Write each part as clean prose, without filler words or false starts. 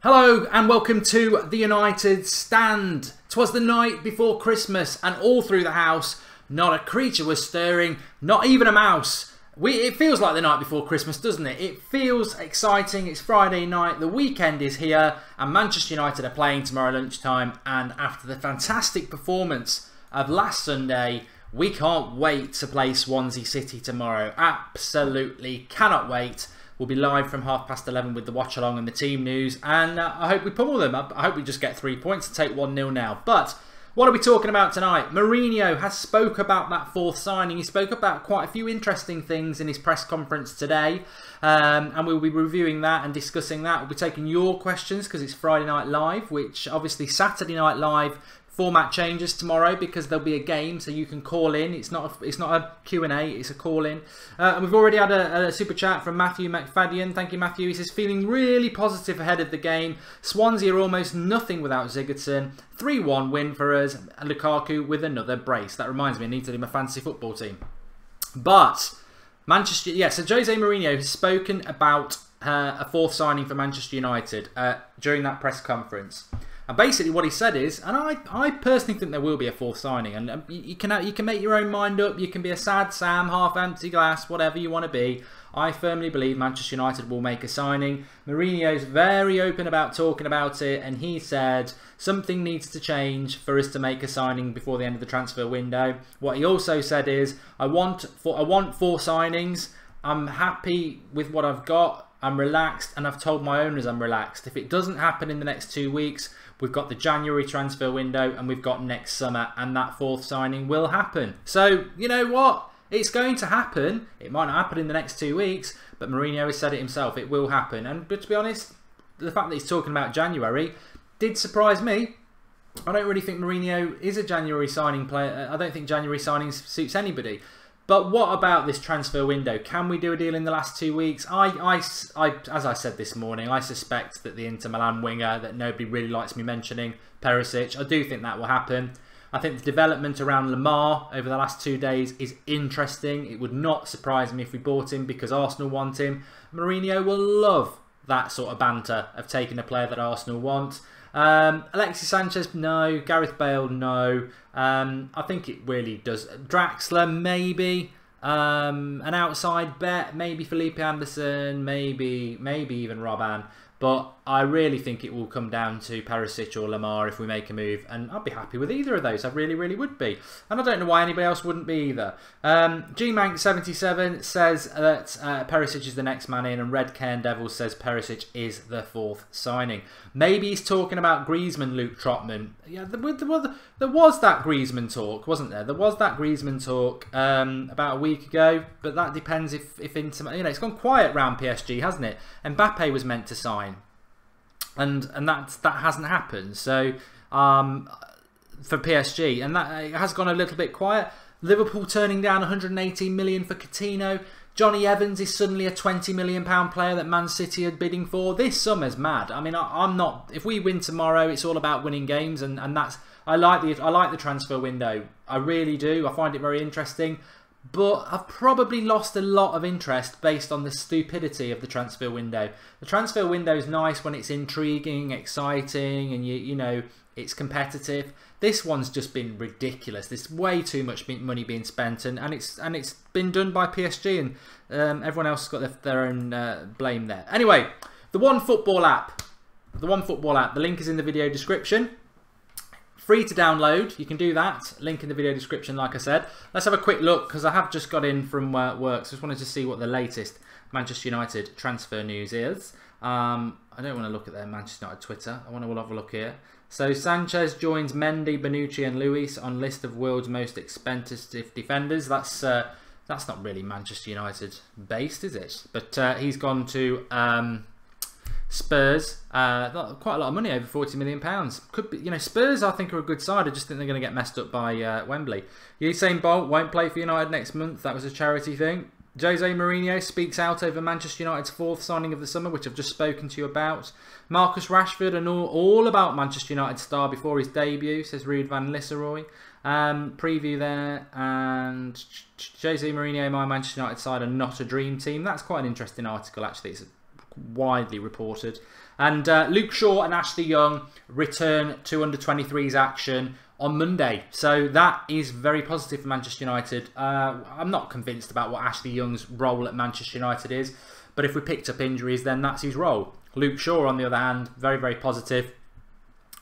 Hello and welcome to the United Stand. 'Twas the night before Christmas and all through the house not a creature was stirring, not even a mouse. It feels like the night before Christmas, doesn't it? It feels exciting. It's Friday night, the weekend is here and Manchester United are playing tomorrow lunchtime, and after the fantastic performance of last Sunday, we can't wait to play Swansea City tomorrow. Absolutely cannot wait. We'll be live from 11:30 with the watch along and the team news, and I hope we pummel them. I hope we just get 3 points to take 1-0 now. But what are we talking about tonight? Mourinho has spoke about that fourth signing. He spoke about quite a few interesting things in his press conference today, and we'll be reviewing that and discussing that. We'll be taking your questions because it's Friday Night Live, which obviously Saturday Night Live format changes tomorrow because there'll be a game, so you can call in. It's not a Q&A, it's a call in. And we've already had a super chat from Matthew McFadden. Thank you, Matthew. He says, feeling really positive ahead of the game. Swansea are almost nothing without Sigurdsson. 3-1 win for us. And Lukaku with another brace. That reminds me, I need to do my fantasy football team. But Manchester, yeah, so Jose Mourinho has spoken about a fourth signing for Manchester United during that press conference. And basically what he said is, and I personally think there will be a fourth signing, and you can make your own mind up. You can be a sad Sam, half empty glass, whatever you want to be. I firmly believe Manchester United will make a signing. Mourinho's very open about talking about it, and he said something needs to change for us to make a signing before the end of the transfer window. What he also said is, I want 4 signings. I'm happy with what I've got. I'm relaxed, and I've told my owners I'm relaxed. If it doesn't happen in the next 2 weeks, we've got the January transfer window and we've got next summer, and that fourth signing will happen. So, you know what? It's going to happen. It might not happen in the next 2 weeks, but Mourinho has said it himself. It will happen. But to be honest, the fact that he's talking about January did surprise me. I don't really think Mourinho is a January signing player. I don't think January signings suits anybody. But what about this transfer window? Can we do a deal in the last 2 weeks? As I said this morning, I suspect that the Inter Milan winger that nobody really likes me mentioning, Perisic, I do think that will happen. I think the development around Lamar over the last 2 days is interesting. It would not surprise me if we bought him because Arsenal want him. Mourinho will love that sort of banter of taking a player that Arsenal want. Alexis Sanchez, no. Gareth Bale, no. I think it really does. Draxler, maybe. An outside bet, maybe Felipe Anderson, maybe even Robben. But I really think it will come down to Perisic or Lamar if we make a move, and I'd be happy with either of those. I really, really would be. And I don't know why anybody else wouldn't be either. GMank77 says that Perisic is the next man in, and Red Cairn Devils says Perisic is the fourth signing. Maybe he's talking about Griezmann, Luke Trotman. Yeah, there was that Griezmann talk, wasn't there? There was that Griezmann talk about a week ago, but that depends if Inter, you know, it's gone quiet round PSG, hasn't it? Mbappe was meant to sign, and that hasn't happened. So for PSG, and that it has gone a little bit quiet. Liverpool turning down 118 million for Coutinho. Johnny Evans is suddenly a £20 million player that Man City are bidding for. This summer's mad. I mean, I'm not. If we win tomorrow, it's all about winning games, and that's. I like the transfer window. I really do. I find it very interesting. But I've probably lost a lot of interest based on the stupidity of the transfer window. The transfer window is nice when it's intriguing, exciting, and you know it's competitive. This one's just been ridiculous. There's way too much money being spent, and it's been done by PSG, and everyone else has got their own blame there. Anyway, the One Football app. The One Football app. The link is in the video description. Free to download. You can do that. Link in the video description, like I said. Let's have a quick look, because I have just got in from work, so just wanted to see what the latest Manchester United transfer news is. I don't want to look at their Manchester United Twitter. I want to have a look here. So Sanchez joins Mendy, Bonucci and Luis on list of world's most expensive defenders. That's not really Manchester United based, is it? But he's gone to Spurs. Quite a lot of money, over £40 million. Could be, you know, Spurs I think are a good side. I just think they're going to get messed up by Wembley. Usain Bolt won't play for United next month. That was a charity thing. Jose Mourinho speaks out over Manchester United's fourth signing of the summer, which I've just spoken to you about. Marcus Rashford and all about Manchester United star before his debut, says Ruud van Nistelrooy. Preview there, and Jose Mourinho, my Manchester United side are not a dream team. That's quite an interesting article, actually. It's widely reported. And Luke Shaw and Ashley Young return to under-23s action on Monday. So that is very positive for Manchester United. I'm not convinced about what Ashley Young's role at Manchester United is, but if we picked up injuries, then that's his role. Luke Shaw, on the other hand, very, very positive.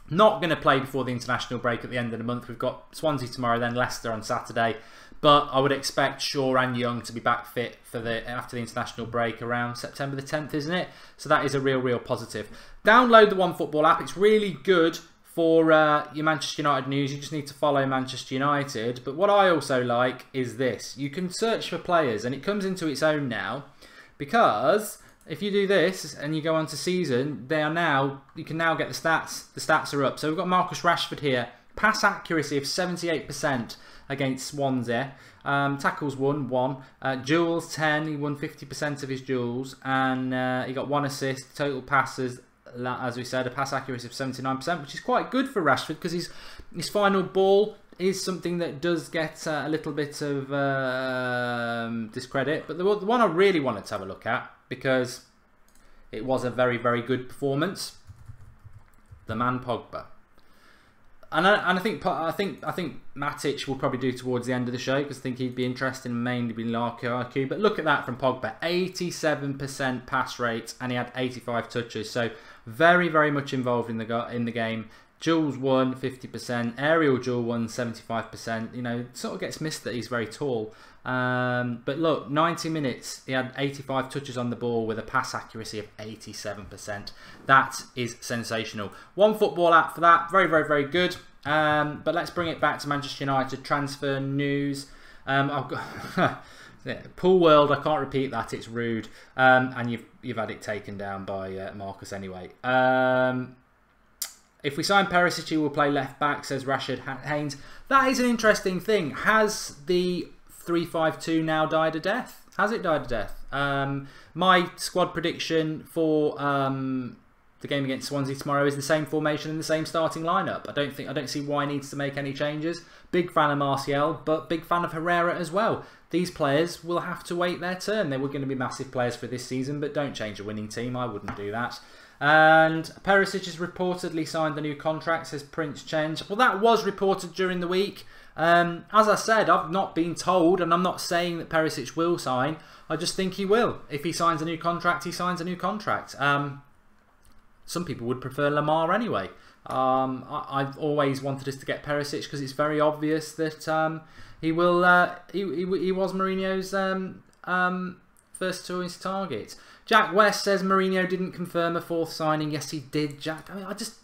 Not going to play before the international break at the end of the month. We've got Swansea tomorrow, then Leicester on Saturday. But I would expect Shaw and Young to be back fit for after the international break around September the 10th, isn't it? So that is a real, real positive. Download the OneFootball app. It's really good for your Manchester United news. You just need to follow Manchester United. But what I also like is this. You can search for players, and it comes into its own now, because if you do this and you go on to season, you can now get the stats. The stats are up. So we've got Marcus Rashford here. Pass accuracy of 78% against Swansea. Tackles won 1. Duels 10. He won 50% of his duels, and he got 1 assist. Total passes, as we said, a pass accuracy of 79%, which is quite good for Rashford, because his final ball is something that does get a little bit of discredit. But the one I really wanted to have a look at, because it was a very, very good performance, the man Pogba. And I think Matic will probably do towards the end of the show, because I think he'd be interested in mainly being Lukaku. But look at that from Pogba, 87% pass rate, and he had 85 touches. So very, very much involved in the game. Duels won 50%, aerial duel won 75%. You know, it sort of gets missed that he's very tall. But look, 90 minutes, he had 85 touches on the ball with a pass accuracy of 87%. That is sensational. OneFootball app for that, very, very, very good. But let's bring it back to Manchester United transfer news. I've got Pool World, I can't repeat that, it's rude. And you've had it taken down by Marcus anyway. If we sign Perisic, he will play left back, says Rashid Haynes. That is an interesting thing. Has the 3-5-2 now died a death? Has it died a death? My squad prediction for the game against Swansea tomorrow is the same formation and the same starting lineup. I don't see why he needs to make any changes. Big fan of Martial, but big fan of Herrera as well. These players will have to wait their turn. They were going to be massive players for this season, but don't change a winning team. I wouldn't do that. And Perisic has reportedly signed a new contract, says Prince Change. Well, that was reported during the week. As I said, I've not been told, and I'm not saying that Perisic will sign. I just think he will. If he signs a new contract, he signs a new contract. Some people would prefer Lamar anyway. I've always wanted us to get Perisic, because it's very obvious that he will. He was Mourinho's first choice target. Jack West says Mourinho didn't confirm a 4th signing. Yes, he did, Jack. I mean, I just...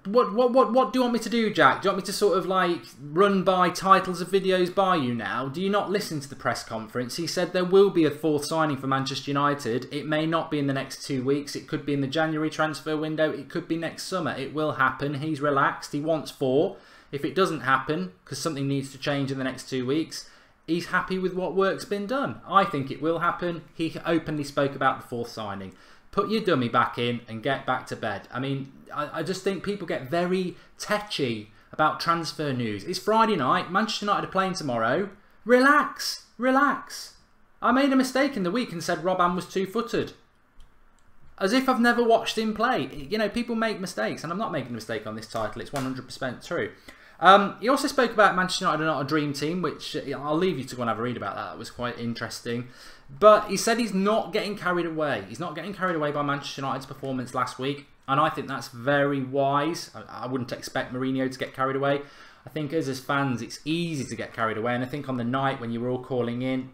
What do you want me to do, Jack? Do you want me to sort of like run by titles of videos by you now? Do you not listen to the press conference? He said there will be a 4th signing for Manchester United. It may not be in the next 2 weeks. It could be in the January transfer window. It could be next summer. It will happen. He's relaxed. He wants 4. If it doesn't happen, because something needs to change in the next 2 weeks, he's happy with what work's been done. I think it will happen. He openly spoke about the 4th signing. Put your dummy back in and get back to bed. I mean, I just think people get very tetchy about transfer news. It's Friday night. Manchester United are playing tomorrow. Relax. Relax. I made a mistake in the week and said Robben was 2-footed. As if I've never watched him play. You know, people make mistakes, and I'm not making a mistake on this title. It's 100% true. He also spoke about Manchester United are not a dream team, which I'll leave you to go and have a read about that. That was quite interesting. But he said he's not getting carried away. He's not getting carried away by Manchester United's performance last week. And I think that's very wise. I wouldn't expect Mourinho to get carried away. I think as fans, it's easy to get carried away. And I think on the night when you were all calling in,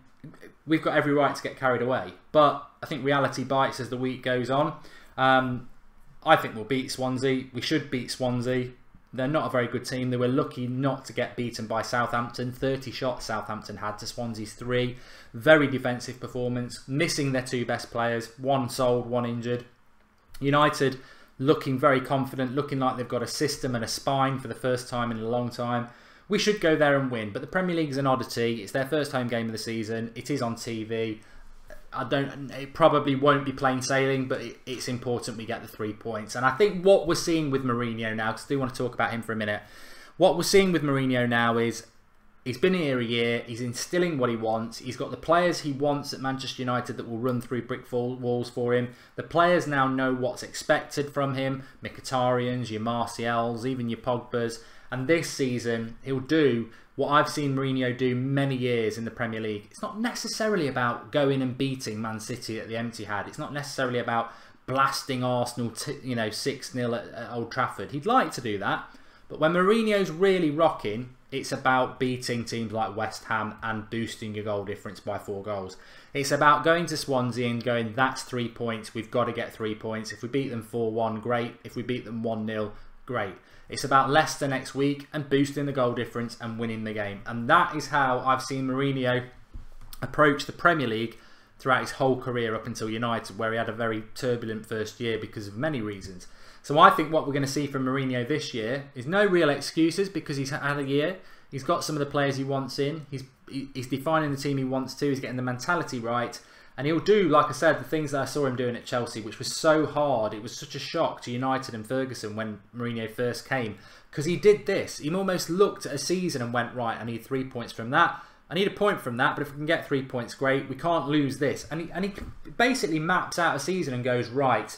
we've got every right to get carried away. But I think reality bites as the week goes on. I think we'll beat Swansea. We should beat Swansea. They're not a very good team. They were lucky not to get beaten by Southampton. 30 shots Southampton had to Swansea's 3. Very defensive performance. Missing their 2 best players. 1 sold, 1 injured. United looking very confident. Looking like they've got a system and a spine for the first time in a long time. We should go there and win. But the Premier League is an oddity. It's their first home game of the season. It is on TV. It probably won't be plain sailing, but it's important we get the 3 points. And I think what we're seeing with Mourinho now, because I do want to talk about him for a minute, what we're seeing with Mourinho now is He's been here a year. He's instilling what he wants. He's got the players he wants at Manchester United that will run through brick walls for him. The players now know what's expected from him. Mkhitaryan's, your Martials, even your Pogba's. And this season, he'll do what I've seen Mourinho do many years in the Premier League. It's not necessarily about going and beating Man City at the Etihad. It's not necessarily about blasting Arsenal, 6-0 at Old Trafford. He'd like to do that. But when Mourinho's really rocking, it's about beating teams like West Ham and boosting your goal difference by 4 goals. It's about going to Swansea and going, that's 3 points. We've got to get 3 points. If we beat them 4-1, great. If we beat them 1-0, great. It's about Leicester next week and boosting the goal difference and winning the game. And that is how I've seen Mourinho approach the Premier League throughout his whole career up until United, where he had a very turbulent first year because of many reasons. So I think what we're going to see from Mourinho this year is no real excuses, because he's had a year. He's got some of the players he wants in. He's defining the team he wants to. He's getting the mentality right. And he'll do, like I said, the things that I saw him doing at Chelsea, which was so hard. It was such a shock to United and Ferguson when Mourinho first came. Because he did this. He almost looked at a season and went, right, I need 3 points from that. I need a point from that, but if we can get 3 points, great. We can't lose this. And he basically maps out a season and goes, right,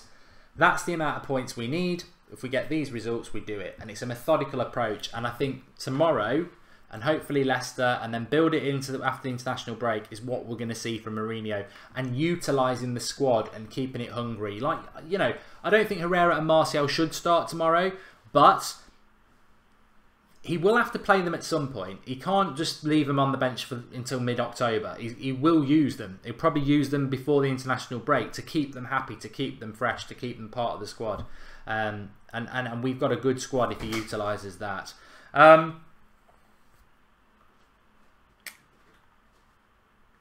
that's the amount of points we need. If we get these results, we do it. And it's a methodical approach. And I think tomorrow, and hopefully Leicester, and then build it into after the international break, is what we're going to see from Mourinho. And utilising the squad and keeping it hungry. Like, you know, I don't think Herrera and Martial should start tomorrow, but he will have to play them at some point. He can't just leave them on the bench until mid-October. He will use them. He'll probably use them before the international break to keep them happy, to keep them fresh, to keep them part of the squad. And we've got a good squad if he utilises that.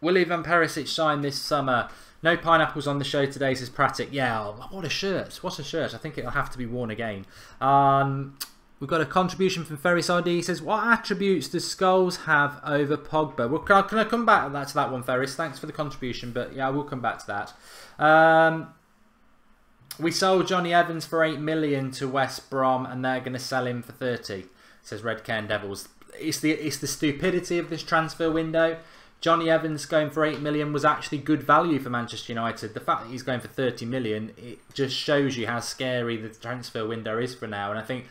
Will Ivan Perisic sign this summer? No pineapples on the show today, says Pratic. Yeah, oh, what a shirt. What a shirt. I think it'll have to be worn again. We've got a contribution from Ferris ID. He says, what attributes does Scholes have over Pogba? Well, can I come back to that one, Ferris? Thanks for the contribution, but yeah, I will come back to that. We sold Johnny Evans for 8 million to West Brom, and they're going to sell him for 30, says Red Cairn Devils. It's the stupidity of this transfer window. Johnny Evans going for 8 million was actually good value for Manchester United. The fact that he's going for 30 million, it just shows you how scary the transfer window is for now. And I think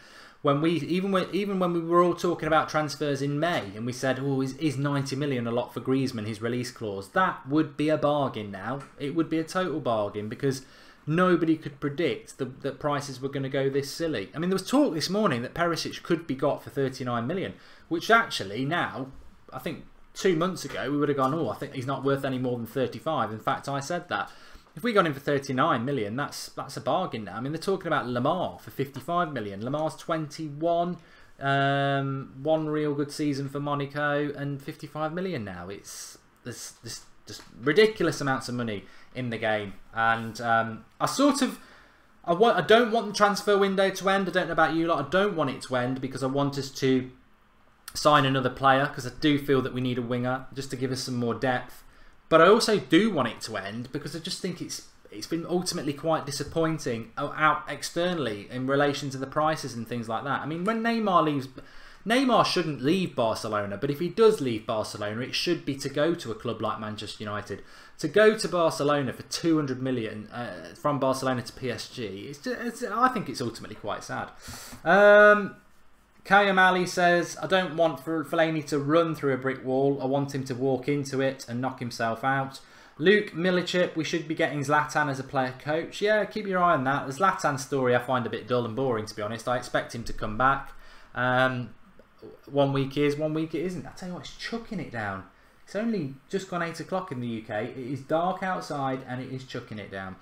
even when we were all talking about transfers in May, and we said, oh, is 90 million a lot for Griezmann, his release clause? That would be a bargain now. It would be a total bargain, because nobody could predict that prices were going to go this silly. I mean, there was talk this morning that Perisic could be got for 39 million, which actually now, I think 2 months ago, we would have gone, oh, I think he's not worth any more than 35. In fact, I said that. If we got him for 39 million, that's a bargain now. I mean, they're talking about Lamar for 55 million. Lamar's 21, one real good season for Monaco, and 55 million now. There's just ridiculous amounts of money in the game. And I don't want the transfer window to end. I don't know about you lot. I don't want it to end, because I want us to sign another player, because I do feel that we need a winger just to give us some more depth. But I also do want it to end, because I just think it's been ultimately quite disappointing out externally in relation to the prices and things like that. I mean, when Neymar leaves, Neymar shouldn't leave Barcelona, but if he does leave Barcelona, it should be to go to a club like Manchester United. To go to Barcelona for 200 million from Barcelona to PSG, I think it's ultimately quite sad. Kayam Ali says, I don't want Fellaini to run through a brick wall. I want him to walk into it and knock himself out. Luke Milichip, we should be getting Zlatan as a player coach. Yeah, keep your eye on that. The Zlatan story I find a bit dull and boring, to be honest. I expect him to come back. 1 week is, 1 week it isn't. I tell you what, it's chucking it down. It's only just gone 8 o'clock in the UK. It is dark outside and it is chucking it down.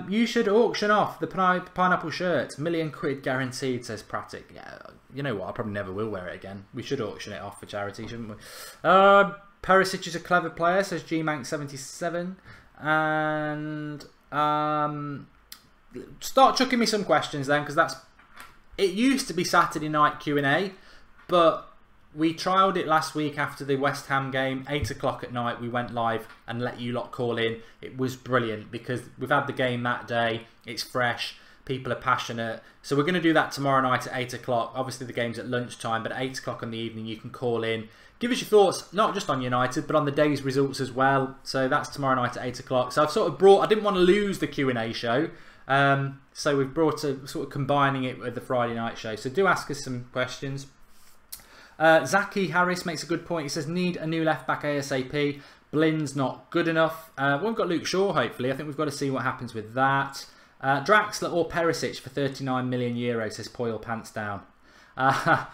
You should auction off the pineapple shirt. £1 million guaranteed, says Pratic. Yeah, you know what? I probably never will wear it again. We should auction it off for charity, shouldn't we? Perisic is a clever player, says GMank77. And start chucking me some questions then, because it used to be Saturday night Q&A, but we trialled it last week after the West Ham game, 8 o'clock at night. We went live and let you lot call in. It was brilliant, because we've had the game that day. It's fresh. People are passionate. So we're going to do that tomorrow night at 8 o'clock. Obviously the game's at lunchtime, but at 8 o'clock in the evening you can call in. Give us your thoughts, not just on United, but on the day's results as well. So that's tomorrow night at 8 o'clock. So I've sort of brought, I didn't want to lose the Q&A show. So we've brought a sort of combining it with the Friday night show. So do ask us some questions. Zaki Harris makes a good point. He says, need a new left back ASAP. Blin's not good enough. We've got Luke Shaw, hopefully. I think we've got to see what happens with that. Draxler or Perisic for 39 million euros, says Poyle Pants Down. I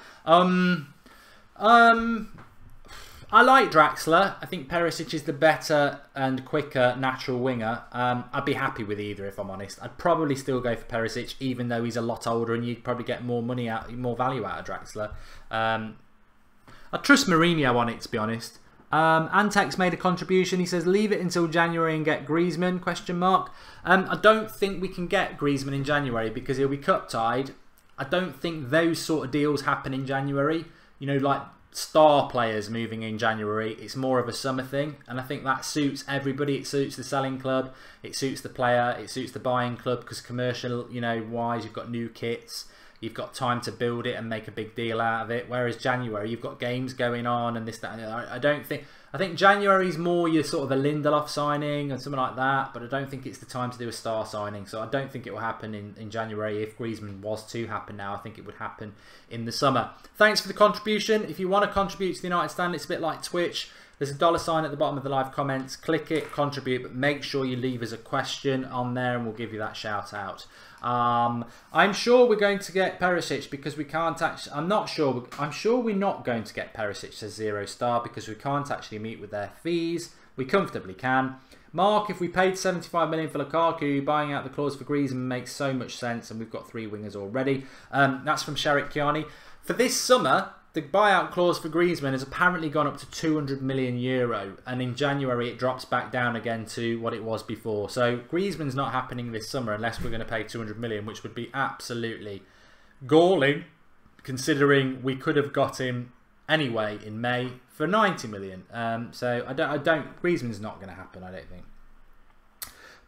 like Draxler. I think Perisic is the better and quicker natural winger. I'd be happy with either, if I'm honest. I'd probably still go for Perisic, even though he's a lot older and you'd probably get more money out, more value out of Draxler. I trust Mourinho on it, to be honest. Antex made a contribution. He says, leave it until January and get Griezmann, question mark. I don't think we can get Griezmann in January because he'll be cup tied. I don't think those sort of deals happen in January. You know, like star players moving in January. It's more of a summer thing, and I think that suits everybody. It suits the selling club, it suits the player, it suits the buying club, because commercial, you know, wise, you've got new kits. You've got time to build it and make a big deal out of it. Whereas January, you've got games going on and this, that, and the other. I think January's more your sort of a Lindelof signing and something like that. But I don't think it's the time to do a star signing. So I don't think it will happen in January. If Griezmann was to happen now, I think it would happen in the summer. Thanks for the contribution. If you want to contribute to the United Stand, it's a bit like Twitch. There's a $sign at the bottom of the live comments. Click it, contribute, but make sure you leave us a question on there and we'll give you that shout out. I'm sure we're going to get Perisic because we can't actually, I'm sure we're not going to get Perisic, says 0 because we can't actually meet with their fees. We comfortably can. Mark, if we paid 75 million for Lukaku, buying out the clause for Griezmann makes so much sense, and we've got 3 wingers already. That's from Sharik Kiani. For this summer, the buyout clause for Griezmann has apparently gone up to 200 million euro, and in January it drops back down again to what it was before. So Griezmann's not happening this summer unless we're going to pay 200 million, which would be absolutely galling, considering we could have got him anyway in May for 90 million. So Griezmann's not going to happen, I don't think.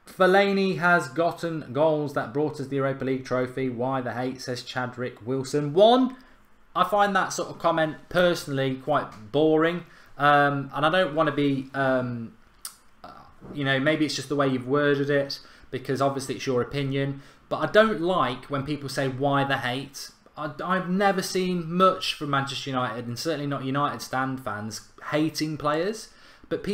Fellaini has gotten goals that brought us the Europa League trophy. Why the hate, says Chadrick Wilson. One, I find that sort of comment personally quite boring, and I don't want to be, you know, maybe it's just the way you've worded it, because obviously it's your opinion, but I don't like when people say, why the hate? I've never seen much from Manchester United, and certainly not United Stand fans, hating players, but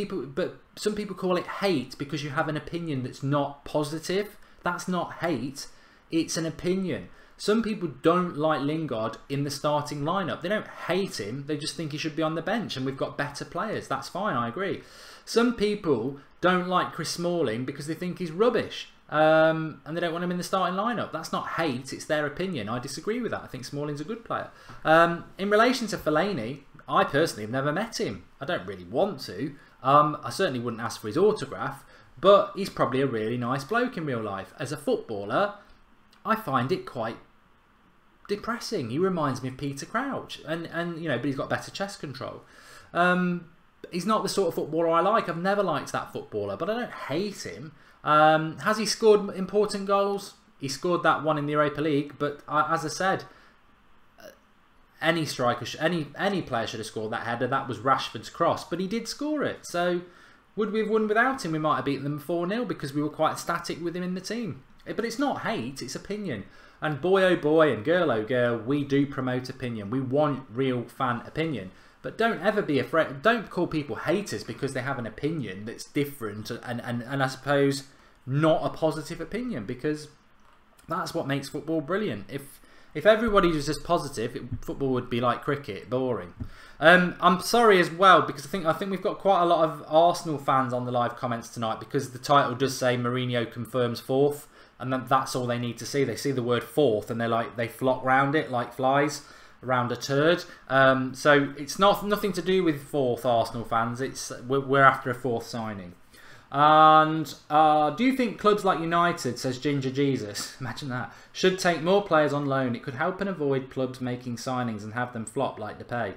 some people call it hate because you have an opinion that's not positive. That's not hate, it's an opinion. Some people don't like Lingard in the starting lineup. They don't hate him. They just think he should be on the bench, and we've got better players. That's fine, I agree. Some people don't like Chris Smalling because they think he's rubbish, and they don't want him in the starting lineup. That's not hate, it's their opinion. I disagree with that. I think Smalling's a good player. In relation to Fellaini, I personally have never met him. I don't really want to. I certainly wouldn't ask for his autograph, but he's probably a really nice bloke in real life. As a footballer, I find it quite depressing. He reminds me of Peter Crouch, and you know, but he's got better chest control. He's not the sort of footballer I like. I've never liked that footballer, but I don't hate him. Has he scored important goals? He scored that one in the Europa League, but as I said, any striker, any player should have scored that header. That was Rashford's cross, but he did score it. So would we have won without him? We might have beaten them 4-0 because we were quite static with him in the team. But it's not hate, it's opinion. And boy oh boy and girl oh girl, we do promote opinion. We want real fan opinion. But don't ever be afraid. Don't call people haters because they have an opinion that's different and I suppose not a positive opinion, because that's what makes football brilliant. If everybody was just positive, football would be like cricket, boring. I'm sorry as well, because I think we've got quite a lot of Arsenal fans on the live comments tonight, because the title does say Mourinho confirms 4th. And that's all they need to see. They see the word 4th and they flock round it like flies around a turd. So it's nothing to do with 4th, Arsenal fans. We're after a 4th signing. And do you think clubs like United, says Ginger Jesus, imagine that, should take more players on loan? It could help and avoid clubs making signings and have them flop like Depay.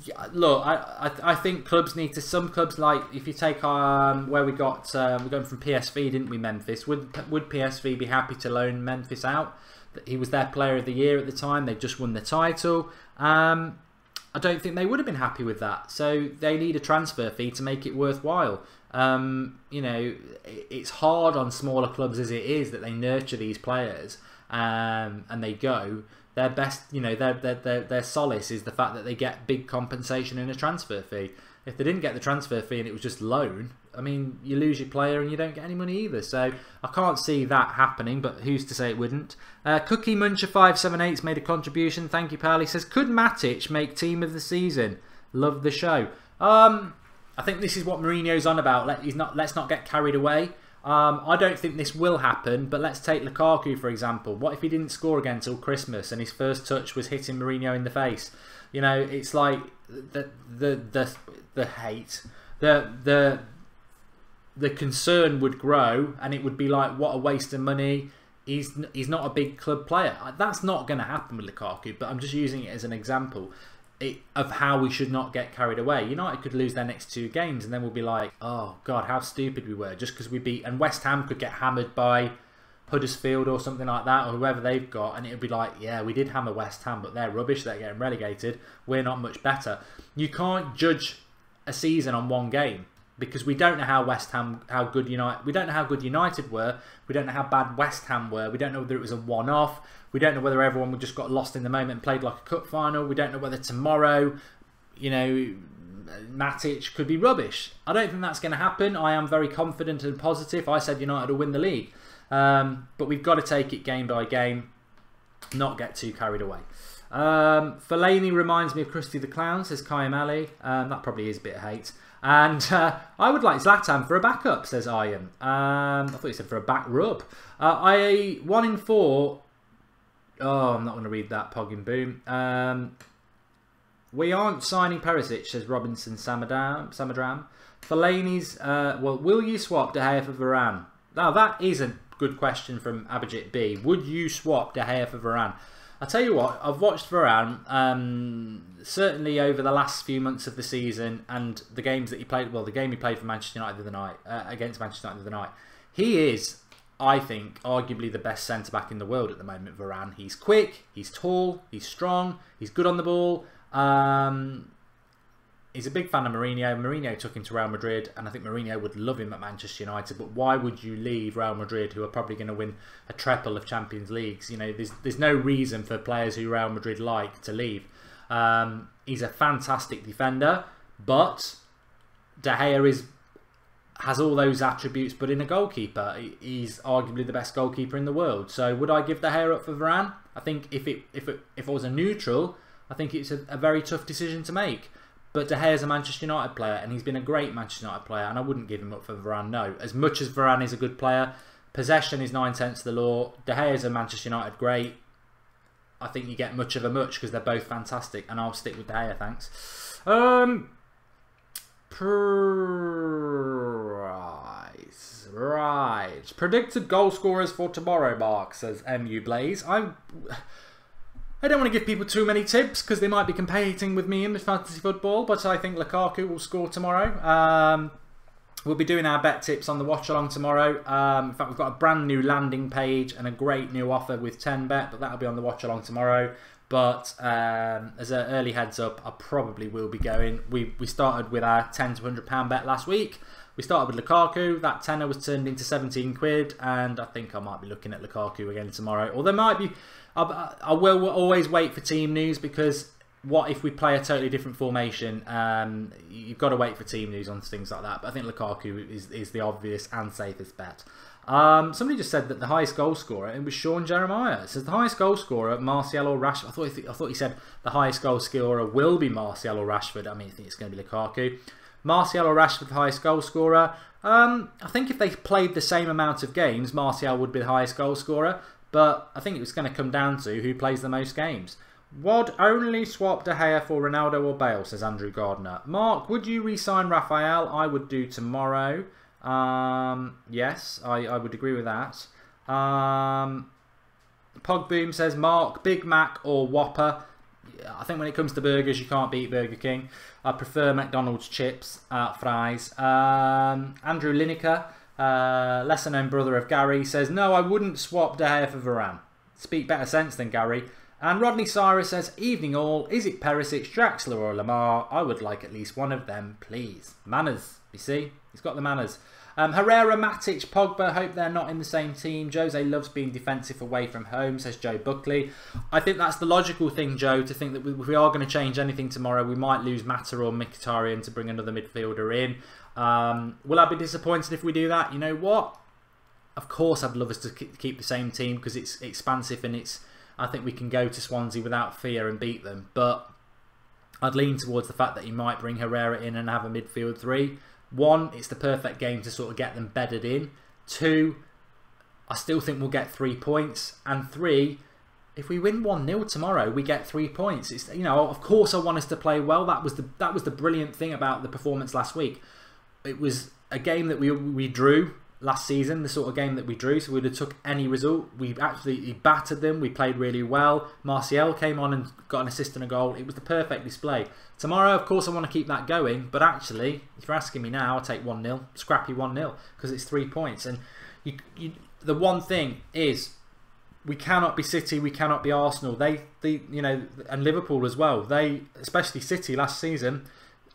Yeah, look, I think clubs need to. Some clubs, like if you take where we got we're going from PSV, didn't we? Memphis. Would PSV be happy to loan Memphis out? He was their player of the year at the time. They just won the title. I don't think they would have been happy with that. So they need a transfer fee to make it worthwhile. You know, it's hard on smaller clubs as it is that they nurture these players and they go. Their best, you know, their solace is the fact that they get big compensation in a transfer fee. If they didn't get the transfer fee and it was just loan, I mean, you lose your player and you don't get any money either. So I can't see that happening, but who's to say it wouldn't? Cookie Muncher 578's made a contribution. Thank you, pal. He says, could Matic make team of the season? Love the show. I think this is what Mourinho's on about. Let's not get carried away. I don't think this will happen, but let's take Lukaku for example. What if he didn't score again till Christmas and his first touch was hitting Mourinho in the face? You know, it's like the hate, the concern would grow, and it would be like, what a waste of money. He's not a big club player. That's not going to happen with Lukaku, but I'm just using it as an example of how we should not get carried away. United could lose their next 2 games and then we'll be like, oh God, how stupid we were just because we beat... And West Ham could get hammered by Huddersfield or something like that, or whoever they've got, and it would be like, yeah, we did hammer West Ham, but they're rubbish, they're getting relegated, we're not much better. You can't judge a season on 1 game because we don't know how we don't know how good United were, we don't know how bad West Ham were, we don't know whether it was a one-off, we don't know whether everyone just got lost in the moment and played like a cup final, we don't know whether tomorrow, you know, Matic could be rubbish. I don't think that's going to happen. I am very confident and positive. I said United will win the league. But we've got to take it game by game, not get too carried away. Fellaini reminds me of Krusty the Clown, says Kayam Ali. That probably is a bit of hate. And I would like Zlatan for a backup, says Ian. I thought he said for a back rub. 1 in 4. Oh, I'm not going to read that, Pogging Boom. We aren't signing Perisic, says Robinson Samadram. Fellaini's, well, will you swap De Gea for Varane? Now, that is a good question from Abhijit B. Would you swap De Gea for Varane? I'll tell you what, I've watched Varane, certainly over the last few months of the season, and the games that he played, well, the game he played for Manchester United the other night, against Manchester United the other night. He is, I think, arguably the best centre-back in the world at the moment, Varane. He's quick, he's tall, he's strong, he's good on the ball. He's a big fan of Mourinho. Mourinho took him to Real Madrid, and I think Mourinho would love him at Manchester United. But why would you leave Real Madrid, who are probably going to win a treble of Champions Leagues? You know, there's no reason for players who Real Madrid like to leave. He's a fantastic defender, but De Gea has all those attributes, but in a goalkeeper, he's arguably the best goalkeeper in the world. So would I give De Gea up for Varane? I think if it was a neutral, I think it's a very tough decision to make. But De Gea is a Manchester United player, and he's been a great Manchester United player, and I wouldn't give him up for Varane, no. As much as Varane is a good player, possession is 9/10 of the law. De Gea is a Manchester United great. I think you get much of a much because they're both fantastic, and I'll stick with De Gea, thanks. Right. Predicted goal scorers for tomorrow, Mark, says MU Blaze. I don't want to give people too many tips because they might be competing with me in fantasy football, but I think Lukaku will score tomorrow. We'll be doing our bet tips on the watch along tomorrow. In fact, we've got a brand new landing page and a great new offer with 10bet, but that'll be on the watch along tomorrow. But as an early heads up, I probably will be going. We started with our £10 to £100 bet last week. We started with Lukaku. That tenner was turned into 17 quid, and I think I might be looking at Lukaku again tomorrow. Or there might be... I will always wait for team news, because what if we play a totally different formation? You've got to wait for team news on things like that. But I think Lukaku is the obvious and safest bet. Somebody just said that the highest goal scorer, it was Sean Jeremiah. It says the highest goal scorer, Martial or Rashford. I thought he said the highest goal scorer will be Martial or Rashford. I mean, I think it's going to be Lukaku. Martial or Rashford, the highest goal scorer. I think if they played the same amount of games, Martial would be the highest goal scorer. But I think it was going to come down to who plays the most games. Would only swap De Gea for Ronaldo or Bale, says Andrew Gardner. Mark, would you re-sign Raphael? I would do tomorrow. Yes, I would agree with that. Pogboom says, Mark, Big Mac or Whopper? I think when it comes to burgers, you can't beat Burger King. I prefer McDonald's chips, fries. Andrew Lineker, lesser known brother of Gary, says, no, I wouldn't swap De Gea for Varane. Speak better sense than Gary. And Rodney Cyrus says, evening all, is it Perisic, Draxler or Lamar? I would like at least one of them, please. Manners, you see? He's got the manners. Herrera, Matic, Pogba, hope they're not in the same team. Jose loves being defensive away from home, says Joe Buckley. I think that's the logical thing, Joe, to think that if we are going to change anything tomorrow, we might lose Mata or Mkhitaryan to bring another midfielder in. Will I be disappointed if we do that? You know what? Of course I'd love us to keep the same team because it's expansive and I think we can go to Swansea without fear and beat them. But I'd lean towards the fact that he might bring Herrera in and have a midfield three. One, it's the perfect game to sort of get them bedded in. Two, I still think we'll get 3 points. And three, if we win 1-0 tomorrow, we get 3 points. It's, you know, of course I want us to play well. That was the brilliant thing about the performance last week. It was a game that we drew last season, the sort of game that we drew, so we'd have took any result. We actually battered them. We played really well. Martial came on and got an assist and a goal. It was the perfect display. Tomorrow, of course, I want to keep that going, but actually, if you're asking me now, I'll take 1-0, scrappy 1-0, because it's 3 points. And the one thing is, we cannot be City, we cannot be Arsenal. They you know, and Liverpool as well. They, especially City last season,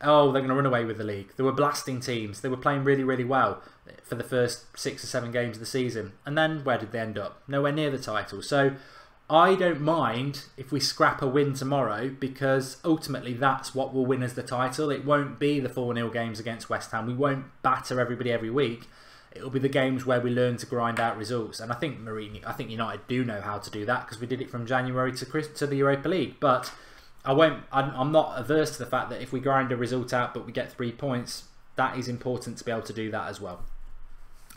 oh, they're going to run away with the league. They were blasting teams. They were playing really, really well for the first 6 or 7 games of the season. And then where did they end up? Nowhere near the title. So I don't mind if we scrap a win tomorrow because ultimately that's what will win us the title. It won't be the 4-0 games against West Ham. We won't batter everybody every week. It'll be the games where we learn to grind out results. And I think United do know how to do that because we did it from January to the Europa League. But I'm not averse to the fact that if we grind a result out but we get 3 points, that is important to be able to do that as well.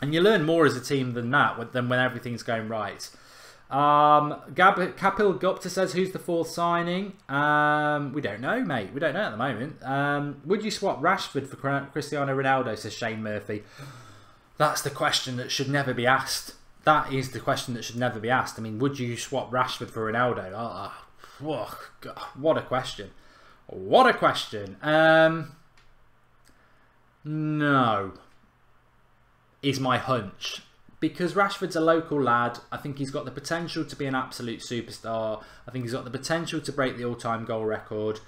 And you learn more as a team than that, than when everything's going right. Kapil Gupta says, who's the 4th signing? We don't know, mate. We don't know at the moment. Would you swap Rashford for Cristiano Ronaldo, says Shane Murphy. That's the question that should never be asked. That is the question that should never be asked. I mean, would you swap Rashford for Ronaldo? Oh, God, what a question. What a question. No, is my hunch. Because Rashford's a local lad. I think he's got the potential to be an absolute superstar. I think he's got the potential to break the all-time goal record.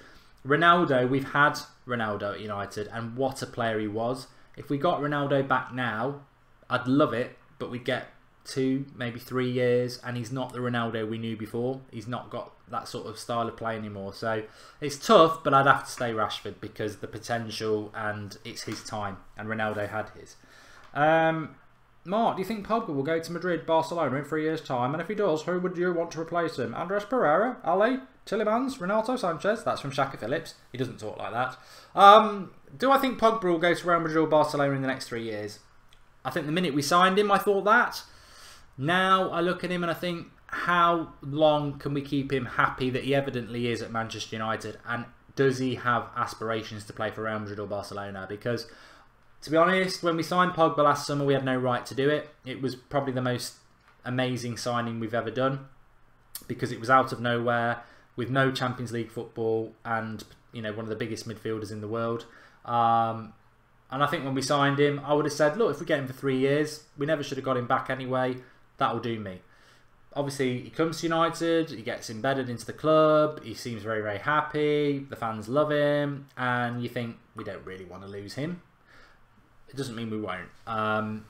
Ronaldo, we've had Ronaldo at United, and what a player he was. If we got Ronaldo back now, I'd love it, but we'd get 2, maybe 3 years, and he's not the Ronaldo we knew before. He's not got that sort of style of play anymore. So it's tough, but I'd have to stay Rashford because the potential and it's his time, and Ronaldo had his. Mark, do you think Pogba will go to Madrid, Barcelona in 3 years' time? And if he does, who would you want to replace him? Andres Pereira, Ali, Tillemans, Renato Sanchez? That's from Shaka Phillips. He doesn't talk like that. Do I think Pogba will go to Real Madrid or Barcelona in the next 3 years? I think the minute we signed him, I thought that. Now I look at him and I think, how long can we keep him happy that he evidently is at Manchester United? And does he have aspirations to play for Real Madrid or Barcelona? Because, to be honest, when we signed Pogba last summer, we had no right to do it. It was probably the most amazing signing we've ever done because it was out of nowhere with no Champions League football and, you know, one of the biggest midfielders in the world. And I think when we signed him, I would have said, look, if we get him for 3 years, we never should have got him back anyway. That'll do me. Obviously, he comes to United, he gets embedded into the club, he seems very, very happy, the fans love him, and you think, we don't really want to lose him. It doesn't mean we won't.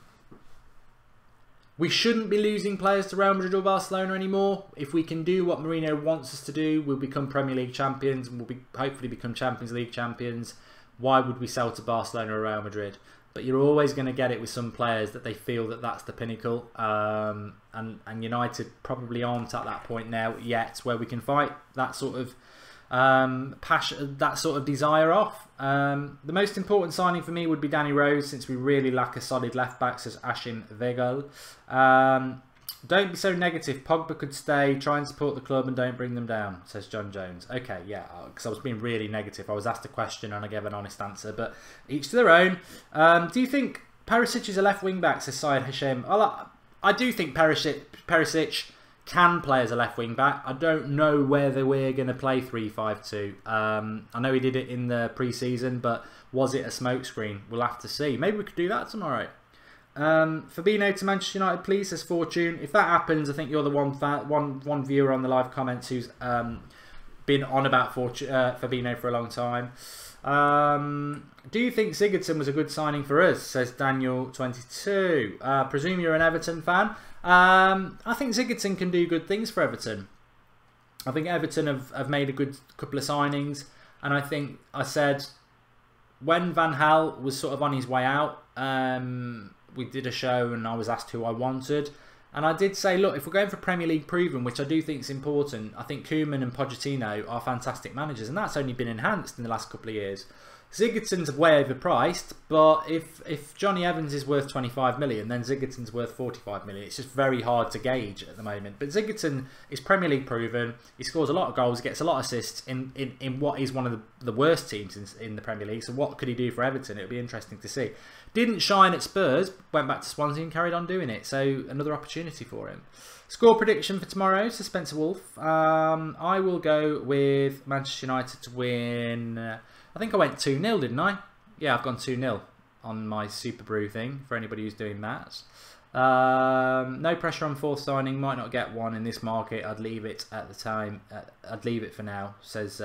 We shouldn't be losing players to Real Madrid or Barcelona anymore. If we can do what Mourinho wants us to do, we'll become Premier League champions and we'll hopefully become Champions League champions. Why would we sell to Barcelona or Real Madrid? But you're always going to get it with some players that they feel that that's the pinnacle. And United probably aren't at that point now yet where we can fight that sort of passion, that sort of desire off. The most important signing for me would be Danny Rose, since we really lack a solid left back, says Ashin Vegal. Don't be so negative. Pogba could stay. Try and support the club and don't bring them down, says John Jones. Okay, yeah, because I was being really negative. I was asked a question and I gave an honest answer, but each to their own. Do you think Perisic is a left wing back, says Syed Hashem? I do think Perisic can play as a left wing back. I don't know whether we're going to play 3-5-2. I know he did it in the pre-season, but was it a smokescreen? We'll have to see. Maybe we could do that tomorrow. Fabinho to Manchester United, please, says Fortune. If that happens, I think you're the one viewer on the live comments who's been on about Fabinho for a long time. Do you think Sigurdsson was a good signing for us? Says Daniel22. Presume you're an Everton fan. I think Sigurdsson can do good things for Everton. I think Everton have made a good couple of signings, and I think I said when Van Gaal was sort of on his way out, we did a show and I was asked who I wanted, and I did say, look, if we're going for Premier League proven, which I do think is important, I think Koeman and Pochettino are fantastic managers, and that's only been enhanced in the last couple of years. Sigurdsson's way overpriced, but if Johnny Evans is worth 25 million, then Sigurdsson's worth 45 million. It's just very hard to gauge at the moment. But Sigurdsson is Premier League proven. He scores a lot of goals, gets a lot of assists in what is one of the worst teams in the Premier League. So what could he do for Everton? It'll be interesting to see. Didn't shine at Spurs, went back to Swansea and carried on doing it. So another opportunity for him. Score prediction for tomorrow, says Spencer Wolf. I will go with Manchester United to win. I think I went 2-0, didn't I? Yeah, I've gone 2-0 on my Super Brew thing, for anybody who's doing that. No pressure on fourth signing. Might not get one in this market. I'd leave it at the time. I'd leave it for now, says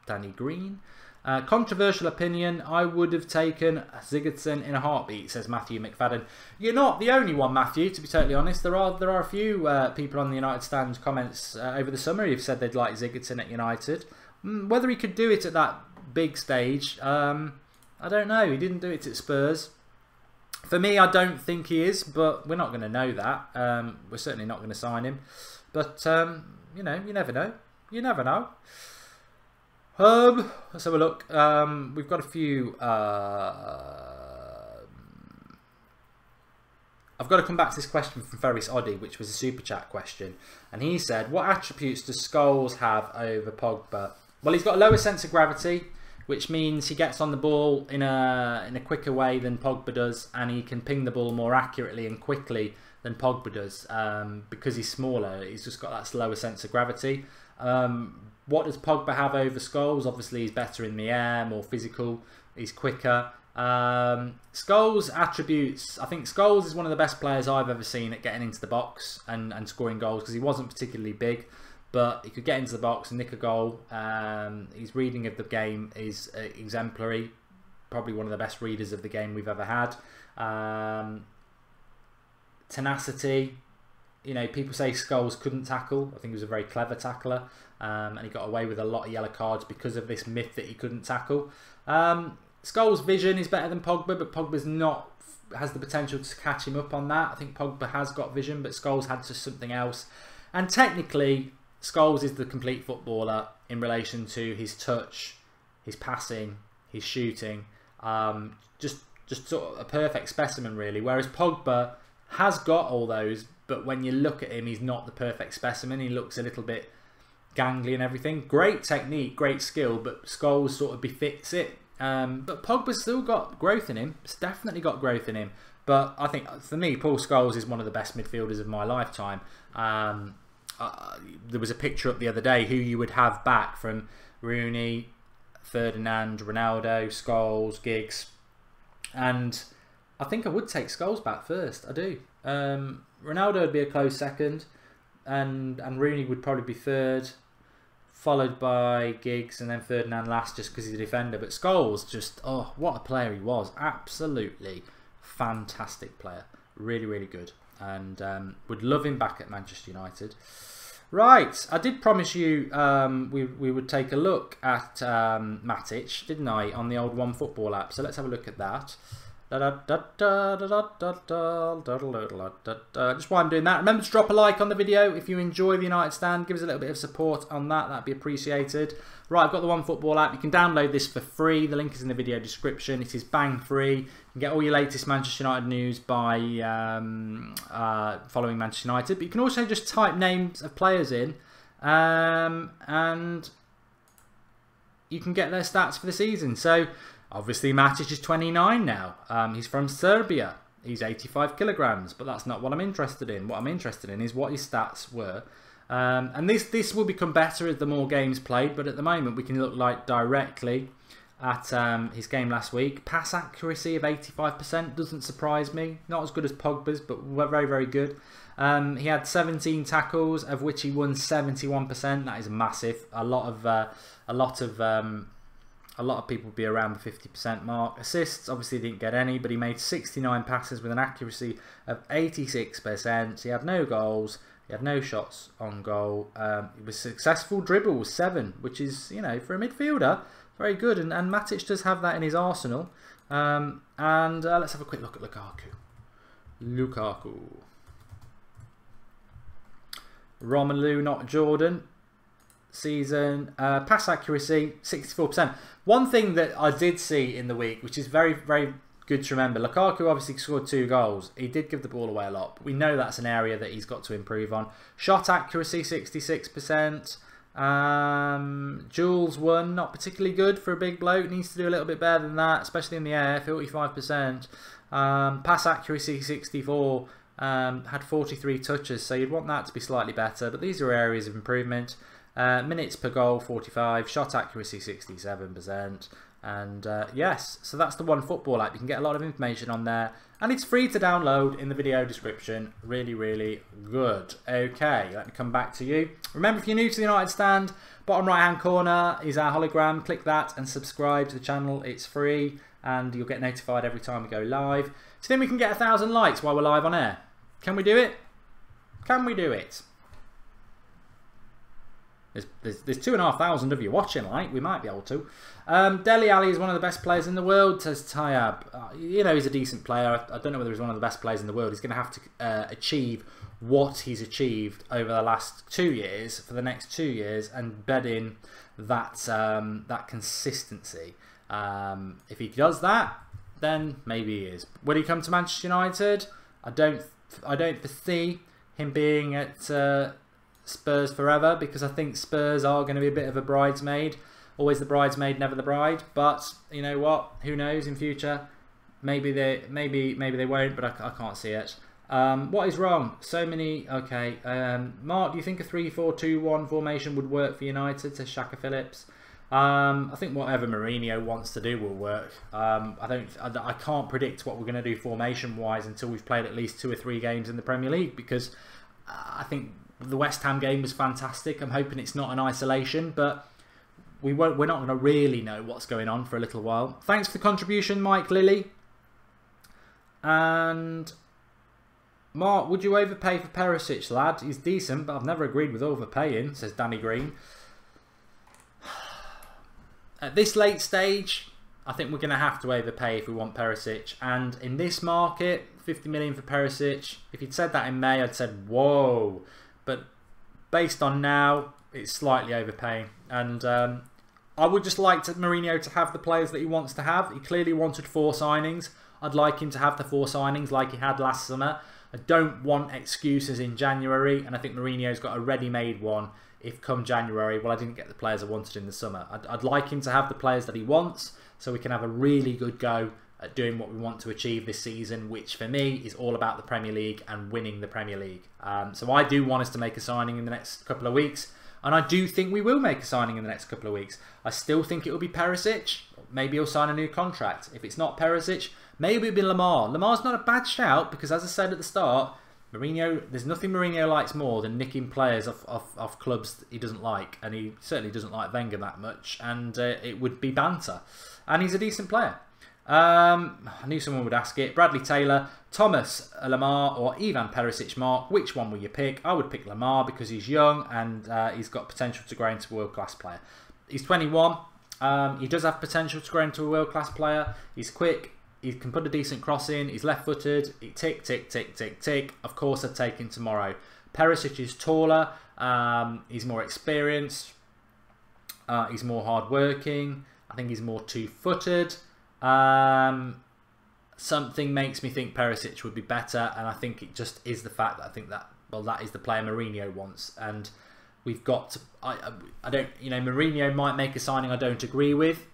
Danny Green. Controversial opinion. I would have taken Sigurdsson in a heartbeat, says Matthew McFadden. You're not the only one, Matthew, to be totally honest. There are a few people on the United Stand comments over the summer who've said they'd like Sigurdsson at United. Whether he could do it at that big stage, I don't know. He didn't do it at Spurs. For me, I don't think he is, but we're not going to know that. We're certainly not going to sign him. But, you know, you never know. You never know. Let's have a look. We've got a few... I've got to come back to this question from Ferris Oddy, which was a super chat question. And he said, what attributes does Scholes have over Pogba? Well, he's got a lower sense of gravity, which means he gets on the ball in a quicker way than Pogba does, and he can ping the ball more accurately and quickly than Pogba does. Because he's smaller, he's just got that slower sense of gravity. What does Pogba have over Scholes? Obviously, he's better in the air, more physical, he's quicker. Scholes' attributes, I think Scholes is one of the best players I've ever seen at getting into the box and scoring goals, because he wasn't particularly big, but he could get into the box and nick a goal. His reading of the game is exemplary, probably one of the best readers of the game we've ever had. Tenacity, you know, people say Scholes couldn't tackle. I think he was a very clever tackler, and he got away with a lot of yellow cards because of this myth that he couldn't tackle. Scholes' vision is better than Pogba, but Pogba's not has the potential to catch him up on that. I think Pogba has got vision, but Scholes had just something else. And technically, Scholes is the complete footballer in relation to his touch, his passing, his shooting. Just sort of a perfect specimen, really. Whereas Pogba has got all those, but when you look at him, he's not the perfect specimen. He looks a little bit gangly and everything. Great technique, great skill, but Scholes sort of befits it. But Pogba's still got growth in him. It's definitely got growth in him. But I think, for me, Paul Scholes is one of the best midfielders of my lifetime. There was a picture up the other day who you would have back from Rooney, Ferdinand, Ronaldo, Scholes, Giggs. And I think I would take Scholes back first. I do. Ronaldo would be a close second. And Rooney would probably be third, followed by Giggs, and then Ferdinand last just because he's a defender. But Scholes, just, oh, what a player he was. Absolutely fantastic player. Really, really good. And would love him back at Manchester United. Right, I did promise you we would take a look at Matic, didn't I, on the old OneFootball app. So let's have a look at that. Just while I'm doing that, remember to drop a like on the video if you enjoy the United Stand. Give us a little bit of support on that, that'd be appreciated. Right, I've got the OneFootball app. You can download this for free. The link is in the video description. It is bang free. You can get all your latest Manchester United news by following Manchester United. But you can also just type names of players in and you can get their stats for the season. So obviously Matic is 29 now. He's from Serbia. he's 85 kilograms, but that's not what I'm interested in. What I'm interested in is what his stats were. And this will become better as the more games played, but at the moment we can look like directly at his game last week. Pass accuracy of 85% doesn't surprise me. Not as good as Pogba's, but very, very good. He had 17 tackles, of which he won 71%. That is massive. A lot of people would be around the 50% mark. Assists, obviously didn't get any, but he made 69 passes with an accuracy of 86%. He had no goals. He had no shots on goal. He was successful dribbles, 7, which is, you know, for a midfielder, very good. And Matic does have that in his arsenal. Let's have a quick look at Lukaku. Romelu, not Jordan. Season pass accuracy 64%. One thing that I did see in the week, which is very, very good to remember, Lukaku obviously scored 2 goals. He did give the ball away a lot, but we know that's an area that he's got to improve on. Shot accuracy 66%. Jules 1, not particularly good for a big bloke. Needs to do a little bit better than that, especially in the air. 45%. Pass accuracy 64%. Had 43 touches, so you'd want that to be slightly better, but these are areas of improvement. Minutes per goal 45, shot accuracy 67%, and yes, so that's the One Football app. You can get a lot of information on there, and it's free to download in the video description. Really, really good. Okay, let me come back to you. Remember, if you're new to the United Stand, bottom right hand corner is our hologram. Click that and subscribe to the channel. It's free, and you'll get notified every time we go live. Do you think we can get 1,000 likes while we're live on air? Can we do it? Can we do it? There's 2,500 of you watching, like, we might be able to. Dele Alli is one of the best players in the world, says Tayab. You know, he's a decent player. I don't know whether he's one of the best players in the world. He's going to have to achieve what he's achieved over the last 2 years for the next 2 years and bed in that that consistency. If he does that, then maybe he is. Will he come to Manchester United? I don't foresee him being at Spurs forever, because I think Spurs are going to be a bit of a bridesmaid. Always the bridesmaid, never the bride. But you know what? Who knows in future? Maybe they won't, but I can't see it. What is wrong? So many. Okay, Mark, do you think a 3-4-2-1 formation would work for United? Says Shaka Phillips. I think whatever Mourinho wants to do will work. I can't predict what we're going to do formation-wise until we've played at least 2 or 3 games in the Premier League, because I think the West Ham game was fantastic. I'm hoping it's not an isolation, but we're not going to really know what's going on for a little while. Thanks for the contribution, Mike Lilly. And Mark, would you overpay for Perisic, lad? He's decent, but I've never agreed with overpaying, says Danny Green. At this late stage, I think we're going to have to overpay if we want Perisic. And in this market, 50 million for Perisic, if you'd said that in May, I'd said, whoa. But based on now, it's slightly overpaying. And I would just like Mourinho to have the players that he wants to have. He clearly wanted 4 signings. I'd like him to have the 4 signings like he had last summer. I don't want excuses in January, and I think Mourinho's got a ready-made one. If come January, well, I didn't get the players I wanted in the summer. I'd like him to have the players that he wants, so we can have a really good go at doing what we want to achieve this season, which for me is all about the Premier League and winning the Premier League. So I do want us to make a signing in the next couple of weeks, and I do think we will make a signing in the next couple of weeks. I still think it will be Perisic. Maybe he'll sign a new contract. If it's not Perisic, maybe it'll be Lamar. Lamar's not a bad shout, because as I said at the start, Mourinho, there's nothing Mourinho likes more than nicking players off clubs he doesn't like, and he certainly doesn't like Wenger that much, and it would be banter. And he's a decent player. I knew someone would ask it. Bradley Taylor, Thomas Lamar or Ivan Perisic, Mark, which one will you pick? I would pick Lamar because he's young and he's got potential to grow into a world-class player. He's 21. He does have potential to grow into a world-class player. He's quick. He can put a decent cross in. He's left-footed. Tick, tick, tick, tick, tick. Of course, I'd take him tomorrow. Perisic is taller. He's more experienced. He's more hard-working. I think he's more two-footed. Something makes me think Perisic would be better, and I think it just is the fact that I think that, well, that is the player Mourinho wants, and we've got to, I don't, you know, Mourinho might make a signing I don't agree with,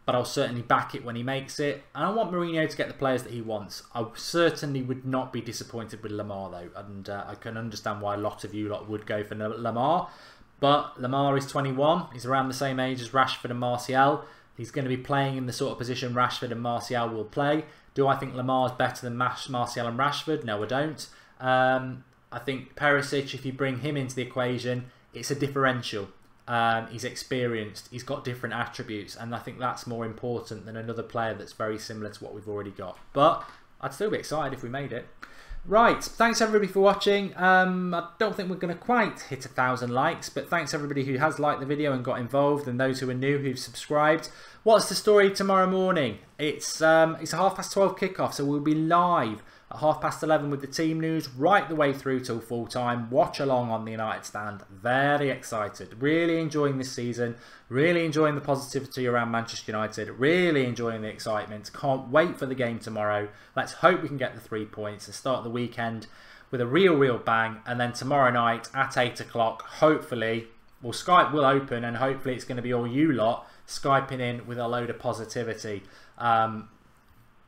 but I'll certainly back it when he makes it. And I want Mourinho to get the players that he wants. I certainly would not be disappointed with Lamar though, and I can understand why a lot of you lot would go for Lamar. But Lamar is 21. He's around the same age as Rashford and Martial. He's going to be playing in the sort of position Rashford and Martial will play. Do I think Lamar's better than Martial and Rashford? No, I don't. I think Perisic, if you bring him into the equation, it's a differential. He's experienced. He's got different attributes. And I think that's more important than another player that's very similar to what we've already got. But I'd still be excited if we made it. Right, thanks everybody for watching. I don't think we're going to quite hit 1,000 likes, but thanks everybody who has liked the video and got involved, and those who are new who've subscribed. What's the story tomorrow morning? It's a 12:30 kickoff, so we'll be live at 11:30 with the team news right the way through till full time. Watch along on the United Stand. Very excited. Really enjoying this season. Really enjoying the positivity around Manchester United. Really enjoying the excitement. Can't wait for the game tomorrow. Let's hope we can get the 3 points and start the weekend with a real bang. And then tomorrow night at 8 o'clock, hopefully, well, Skype will open and hopefully it's going to be all you lot Skyping in with a load of positivity.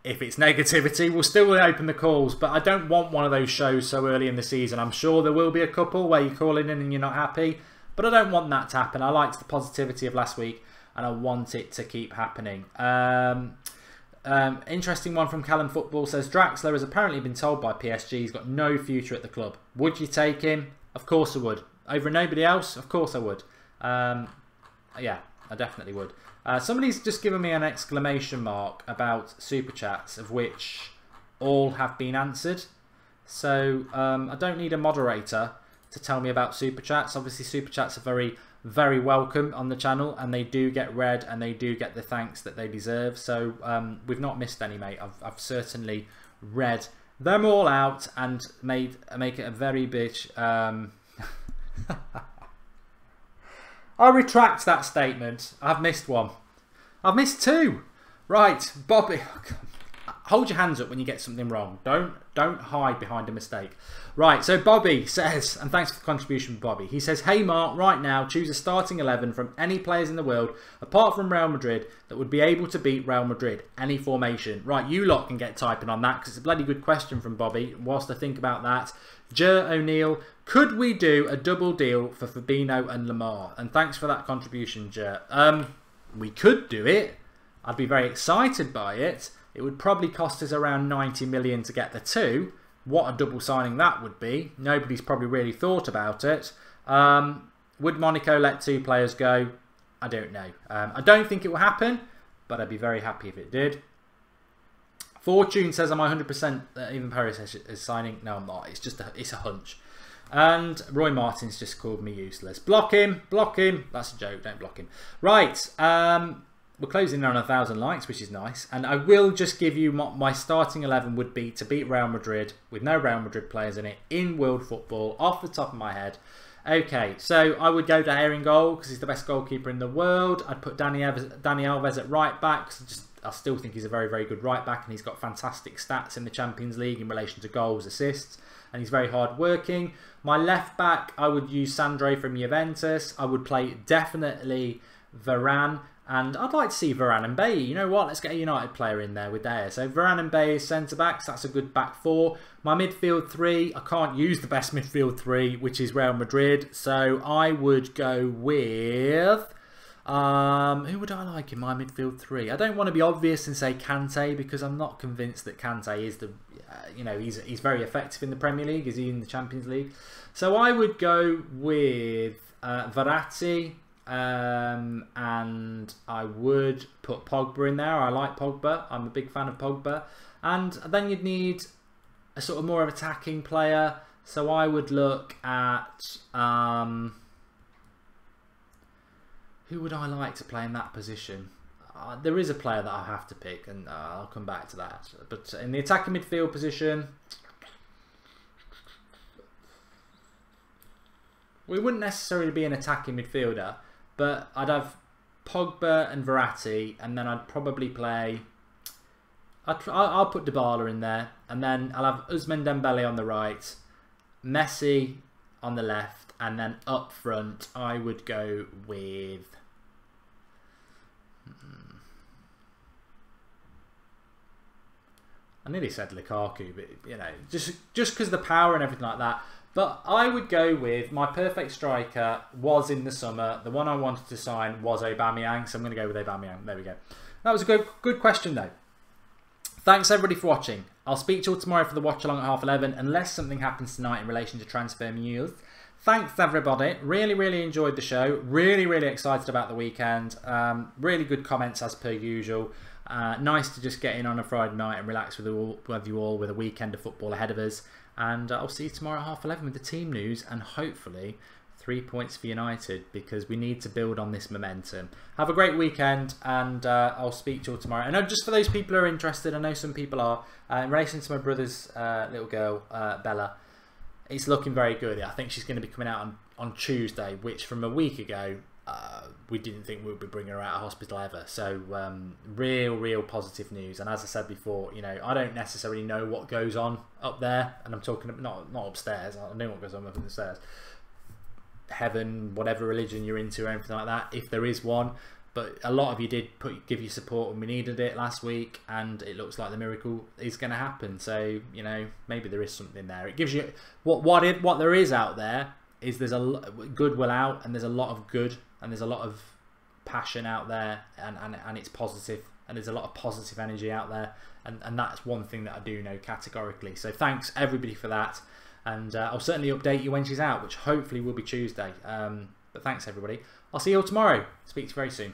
If it's negativity, we'll still open the calls, but I don't want one of those shows so early in the season. I'm sure there will be a couple where you're calling in and you're not happy, but I don't want that to happen. I liked the positivity of last week and I want it to keep happening. Interesting one from Callum Football says, Draxler has apparently been told by PSG he's got no future at the club. Would you take him? Of course I would. Over nobody else? Of course I would. Yeah, I definitely would. Somebody's just given me an exclamation mark about super chats, of which all have been answered. So I don't need a moderator to tell me about super chats. Obviously, super chats are very welcome on the channel, and they do get read and they do get the thanks that they deserve. So we've not missed any, mate. I've certainly read them all out and make it a very bitch. I retract that statement. I've missed one. I've missed two. Right, Bobby. Hold your hands up when you get something wrong. Don't hide behind a mistake. Right, so Bobby says, and thanks for the contribution, Bobby. He says, hey Mark, right now choose a starting 11 from any players in the world apart from Real Madrid that would be able to beat Real Madrid. Any formation. Right, you lot can get typing on that because it's a bloody good question from Bobby. Whilst I think about that, Jer O'Neill, could we do a double deal for Fabinho and Lamar? And thanks for that contribution, Jer. We could do it. I'd be very excited by it. It would probably cost us around 90 million to get the two. What a double signing that would be. Nobody's probably really thought about it. Would Monaco let two players go? I don't know. I don't think it will happen, but I'd be very happy if it did. Fortune says, am I 100% that even Paris is signing? No, I'm not. It's just it's a hunch. And Roy Martin's just called me useless. Block him. Block him. That's a joke. Don't block him. Right. We're closing in on 1,000 likes, which is nice. And I will just give you my starting 11 would be to beat Real Madrid with no Real Madrid players in it in world football off the top of my head. Okay, so I would go to Ayer in goal because he's the best goalkeeper in the world. I'd put Dani Alves at right back because I still think he's a very good right back and he's got fantastic stats in the Champions League in relation to goals, assists, and he's very hard working. My left back, I would use Sandro from Juventus. I would play definitely Varane. And I'd like to see Varane and Bailly. You know what? Let's get a United player in there with Ayer. So Varane and Bailly as centre-backs. That's a good back four. My midfield three. I can't use the best midfield three, which is Real Madrid. So I would go with... who would I like in my midfield three? I don't want to be obvious and say Kante because I'm not convinced that Kante is the... you know, he's very effective in the Premier League. Is he in the Champions League? So I would go with Verratti. And I would put Pogba in there. I like Pogba. I'm a big fan of Pogba. And then you'd need a sort of more of attacking player. So I would look at who would I like to play in that position? There is a player that I have to pick, and I'll come back to that. But in the attacking midfield position, we wouldn't necessarily be an attacking midfielder. But I'd have Pogba and Verratti, and then I'd probably play... I'll put Dybala in there, and then I'll have Ousmane Dembele on the right, Messi on the left, and then up front I would go with... I nearly said Lukaku, but you know, just because of the power and everything like that. But I would go with my perfect striker was in the summer. The one I wanted to sign was Aubameyang, so I'm going to go with Aubameyang. There we go. That was a good question though. Thanks everybody for watching. I'll speak to you all tomorrow for the watch along at 11:30, unless something happens tonight in relation to transfer news. Thanks everybody. Really enjoyed the show. Really excited about the weekend. Really good comments as per usual. Nice to just get in on a Friday night and relax with you all with a weekend of football ahead of us. And I'll see you tomorrow at 11:30 with the team news and hopefully 3 points for United, because we need to build on this momentum. Have a great weekend, and I'll speak to you all tomorrow. And just for those people who are interested, I know some people are, in relation to my brother's little girl, Bella, it's looking very good. I think she's going to be coming out on Tuesday, which from a week ago, we didn't think we would be bringing her out of hospital ever. So real positive news. And as I said before, you know, I don't necessarily know what goes on up there, and I'm talking not upstairs. I know what goes on up in the stairs, heaven, whatever religion you're into or anything like that, if there is one. But a lot of you did give you support when we needed it last week, and it looks like the miracle is going to happen. So you know, maybe there is something there. It gives you what there is out there is there's a goodwill out, and there's a lot of good, and there's a lot of passion out there, and it's positive, and there's a lot of positive energy out there, and that's one thing that I do know categorically. So thanks everybody for that, and I'll certainly update you when she's out, which hopefully will be Tuesday. But thanks everybody. I'll see you all tomorrow. Speak to you very soon.